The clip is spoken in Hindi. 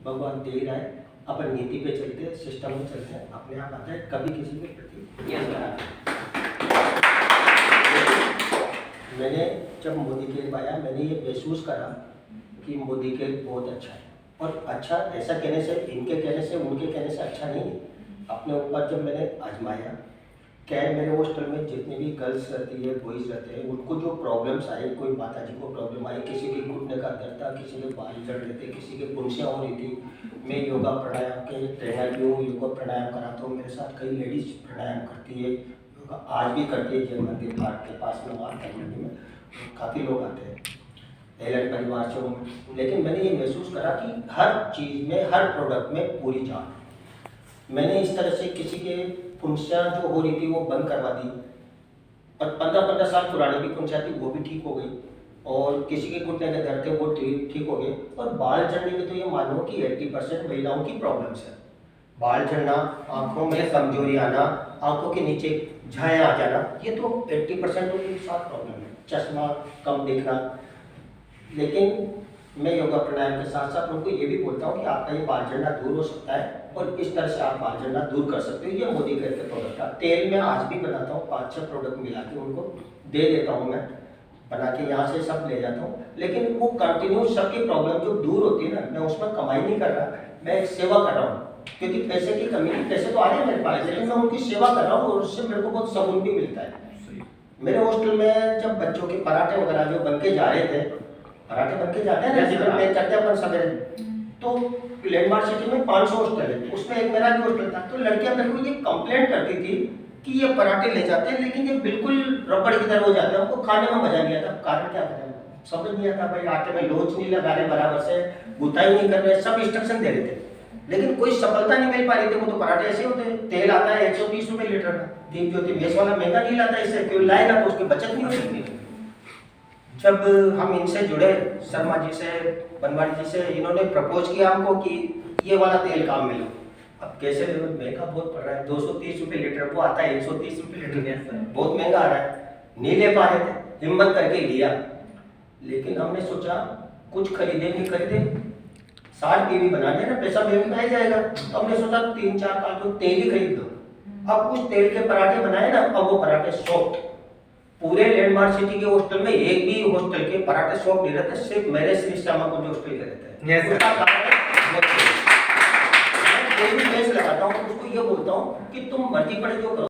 भगवान दे ही रहा है। अपन नीति पे चलते हैं, सिस्टम में चलते हैं, अपने आप आता है, कभी किसी के प्रति ये नहीं आता। मैंने जब मोदी केयर पाया, मैंने ये महसूस करा कि मोदी केयर बहुत अच्छा है। और अच्छा ऐसा कहने से, इनके कहने से, उनके कहने से अच्छा नहीं है। अपने ऊपर जब मैंने आजमाया, क्या है, मेरे हॉस्टल में जितनी भी गर्ल्स रहती है, बॉयज़ रहते हैं, उनको जो प्रॉब्लम्स आए, कोई माता जी को प्रॉब्लम आई, किसी के घुटने का दर्द था, किसी के बाल जड़ रहे थे, किसी के फुंसियाँ हो रही थी, मैं योगा प्राणायाम के ट्रेनर भी हूँ, योगा प्राणायाम कराता हूँ। मेरे साथ कई लेडीज प्राणायाम करती है, योगा आज भी करती है। जैन मंदिर पार्क के पास में वहाँ तमिलनाडु में काफ़ी लोग आते हैं, एलन परिवार से हूँ। लेकिन मैंने ये महसूस करा कि हर चीज़ में, हर प्रोडक्ट में पूरी जान। मैंने इस तरह से किसी के फुंसियाँ जो हो रही थी वो बंद करवा दी, और 15-15 साल पुरानी भी फुंसियाँ थी वो भी ठीक हो गई, और किसी के घुटने के दर्द थे वो ठीक हो गए। और बाल झड़ने में तो ये मानो कि 80% महिलाओं की प्रॉब्लम्स है। बाल झड़ना, आँखों में कमजोरी आना, आँखों के नीचे झाएँ आ जाना, ये तो 80% उनके साथ प्रॉब्लम है। चश्मा, कम देखना। लेकिन मैं योगा प्राणायाम के साथ साथ उनको ये भी बोलता हूँ कि आपका ये बाल झड़ना दूर हो सकता है, और इस तरह से आप बाल झड़ना दूर कर सकते हो। ये मोदी केयर के प्रोडक्ट का तेल मैं आज भी बनाता हूँ, 5-6 प्रोडक्ट मिला के उनको दे देता हूँ, मैं बना के यहाँ से सब ले जाता हूँ। लेकिन वो कंटिन्यू सबकी प्रॉब्लम जो दूर होती है ना, मैं उसमें कमाई नहीं कर रहा, मैं एक सेवा कर रहा हूँ। क्योंकि पैसे की कमी नहीं, पैसे तो आ रहे हैं मेरे पास, लेकिन मैं उनकी सेवा कर रहा हूँ, और उससे मेरे को बहुत सुकून भी मिलता है। मेरे हॉस्टल में जब बच्चों के पराठे वगैरह जो बन के जा रहे थे, पराठे बन के जाते हैं ना, जिधर मैं करते हैं अपन सवेरे, तो लैंडमार्क सिटी में 500 हॉस्टल है, उसमें एक मेरा भी हॉस्टल था। तो लड़कियां मेरे को ये कंप्लेंट करती थी कि ये पराठे ले जाते हैं, लेकिन ये बिल्कुल रबड़ की तरह हो जाते हैं, उनको खाने में मजा नहीं आता। कारण क्या बताएं, समझ नहीं आता। भाई आटे में लोच नहीं लगा रहे, बराबर से गुताई नहीं कर रहे, सब इंस्ट्रक्शन दे रहे थे, लेकिन कोई सफलता नहीं मिल पा रही थी। वो तो पराठे ऐसे होते हैं, तेल आता है 130 रुपये लीटर का, दीप ज्योति मेस वाला महंगा नहीं लाता, इससे क्यों लाएगा, तो उसकी बचत नहीं हो सकती। जब हम इनसे जुड़े, शर्मा जी से, बनवारी जी से, इन्होंने प्रपोज किया हमको कि ये वाला तेल काम मिला। अब कैसे महंगा बहुत पड़ रहा है, 230 रुपये लीटर, वो आता है 130 रुपये लीटर, बहुत महंगा आ रहा है, नहीं ले पा रहे थे, हिम्मत करके लिया। लेकिन हमने सोचा कुछ खरीदे नहीं खरीदे, 60 पीवी बना लिया ना, पैसा बैंक में आ जाएगा। तो हमने सोचा 3-4 कार्टून तेल ही खरीद लो। अब उस तेल के पराठे बनाए ना, अब वो पराठे सॉफ्ट। पूरे लैंडमार्क सिटी के हॉस्टल में एक भी हॉस्टल के पराठे सॉफ्ट नहीं रहते, सिर्फ मेरे श्री श्यामा को जो हॉस्टल के रहते हैं। उसका कारण है कोई भी बेस लगाता हूँ, उसको ये बोलता हूँ कि तुम मर्जी पड़े जो करो।